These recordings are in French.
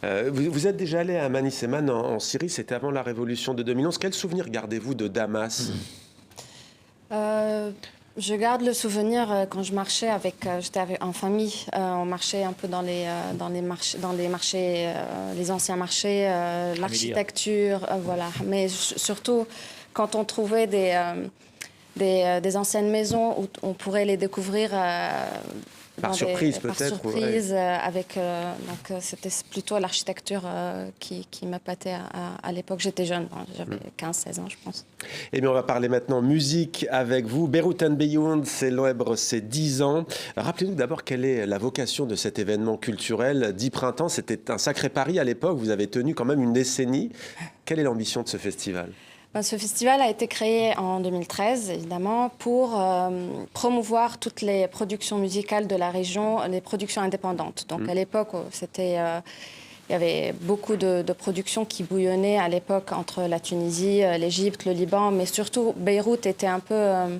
Vous êtes déjà allé à Maniseman en Syrie, c'était avant la révolution de 2011. Quel souvenir gardez-vous de Damas? Euh, je garde le souvenir quand je marchais j'étais en famille. On marchait un peu dans les marchés, les anciens marchés, l'architecture, voilà. Mais surtout quand on trouvait des anciennes maisons où on pourrait les découvrir. Par surprise, par peut-être. surprise, donc c'était plutôt l'architecture qui m'appâtait à l'époque. J'étais jeune, j'avais 15-16 ans, je pense. Eh bien, on va parler maintenant musique avec vous. Beyrouth and Beyond célèbre ses 10 ans. Rappelez-nous d'abord quelle est la vocation de cet événement culturel. 10 printemps, c'était un sacré pari à l'époque. Vous avez tenu quand même une décennie. Quelle est l'ambition de ce festival ? Ce festival a été créé en 2013, évidemment, pour promouvoir toutes les productions musicales de la région, les productions indépendantes. Donc, à l'époque, il y avait beaucoup de productions qui bouillonnaient à l'époque entre la Tunisie, l'Égypte, le Liban, mais surtout, Beyrouth était un peu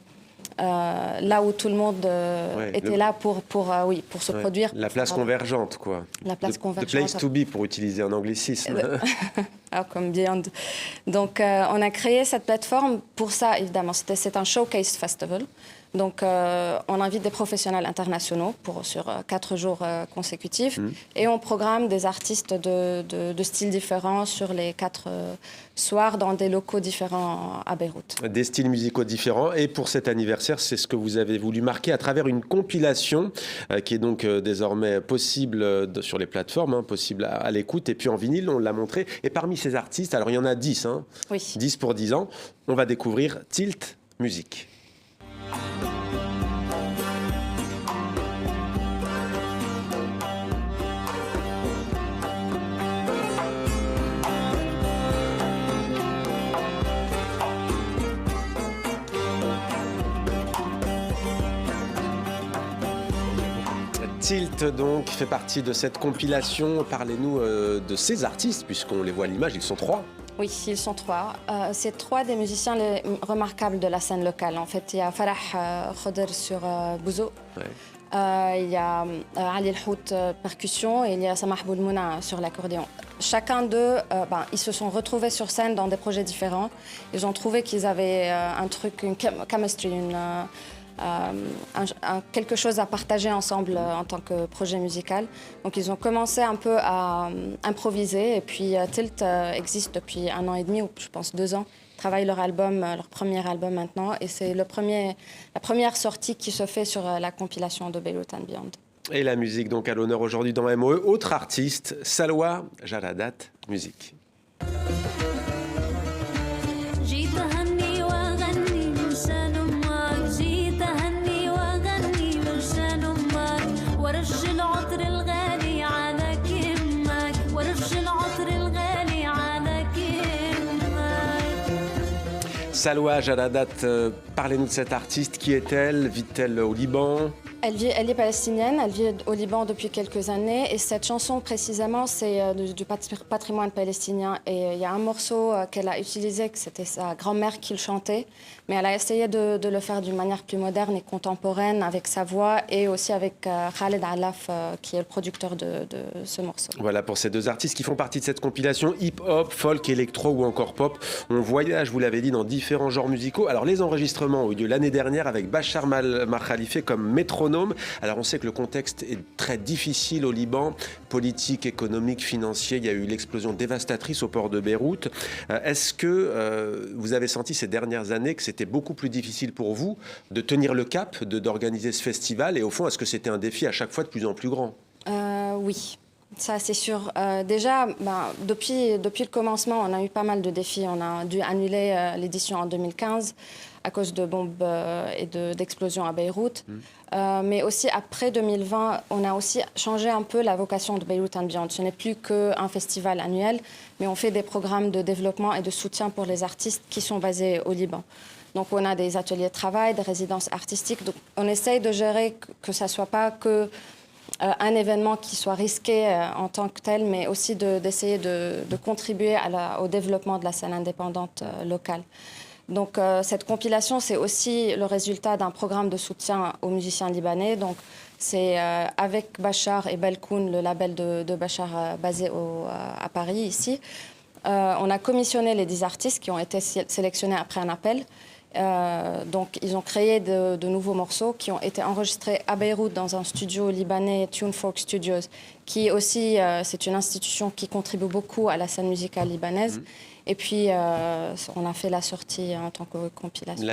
là où tout le monde était là pour se produire. La place convergente, quoi. La place convergente. The place to be, pour utiliser un anglicisme. Comme Beyond. Donc, on a créé cette plateforme pour ça, évidemment. C'est un showcase festival. Donc, on invite des professionnels internationaux sur 4 jours consécutifs. Et on programme des artistes de styles différents sur les 4 soirs dans des locaux différents à Beyrouth. Des styles musicaux différents. Et pour cet anniversaire, c'est ce que vous avez voulu marquer à travers une compilation qui est donc désormais possible sur les plateformes, possible à l'écoute. Et puis en vinyle, on l'a montré. Et parmi ces artistes, alors il y en a 10, oui. 10 pour 10 ans, on va découvrir Tilt Music. Tilt, donc, fait partie de cette compilation. Parlez-nous de ces artistes, puisqu'on les voit à l'image, ils sont 3. Oui, ils sont 3. C'est 3 des musiciens les remarquables de la scène locale. En fait, il y a Farah Khoder sur Bouzo, il y a Ali El-Hout percussion et il y a Samah Boulmouna sur l'accordéon. Chacun d'eux, ils se sont retrouvés sur scène dans des projets différents. Ils ont trouvé qu'ils avaient une chemistry, quelque chose à partager ensemble en tant que projet musical. Donc ils ont commencé un peu à improviser et puis Tilt existe depuis 1 an et demi ou je pense 2 ans. Ils travaillent leur premier album maintenant et c'est la première sortie qui se fait sur la compilation de Beyrouth and Beyond. Et la musique donc à l'honneur aujourd'hui dans MOE. Autre artiste, Salwa Jaradat, musique. Salwa Jaradat, parlez-nous de cette artiste. Qui est-elle? Vit-elle au Liban? Elle est palestinienne, elle vit au Liban depuis quelques années et cette chanson précisément c'est du patrimoine palestinien et il y a un morceau qu'elle a utilisé, que c'était sa grand-mère qui le chantait, mais elle a essayé de le faire d'une manière plus moderne et contemporaine avec sa voix et aussi avec Khaled Alaf qui est le producteur de ce morceau. Voilà pour ces 2 artistes qui font partie de cette compilation hip-hop, folk, électro ou encore pop. On voyage, vous l'avez dit, dans différents genres musicaux. Alors les enregistrements ont eu lieu l'année dernière avec Bachar Khalife comme métronome. Alors on sait que le contexte est très difficile au Liban, politique, économique, financier. Il y a eu l'explosion dévastatrice au port de Beyrouth. Est-ce que vous avez senti ces dernières années que c'était beaucoup plus difficile pour vous de tenir le cap, d'organiser ce festival? Et au fond, est-ce que c'était un défi à chaque fois de plus en plus grand? Oui. Ça, c'est sûr. Déjà, depuis le commencement, on a eu pas mal de défis. On a dû annuler l'édition en 2015 à cause de bombes et d'explosions à Beyrouth. Mais aussi, après 2020, on a aussi changé un peu la vocation de Beyrouth and Beyond. Ce n'est plus qu'un festival annuel, mais on fait des programmes de développement et de soutien pour les artistes qui sont basés au Liban. Donc, on a des ateliers de travail, des résidences artistiques. Donc, on essaye de gérer que ça ne soit pas que un événement qui soit risqué en tant que tel, mais aussi d'essayer de contribuer au développement de la scène indépendante locale. Donc cette compilation, c'est aussi le résultat d'un programme de soutien aux musiciens libanais. Donc c'est avec Bachar et Belkoun, le label de Bachar basé à Paris, ici. On a commissionné les 10 artistes qui ont été sélectionnés après un appel. Donc ils ont créé de nouveaux morceaux qui ont été enregistrés à Beyrouth dans un studio libanais, TuneFork Studios, qui aussi, c'est une institution qui contribue beaucoup à la scène musicale libanaise. Et puis, on a fait la sortie en tant que compilation.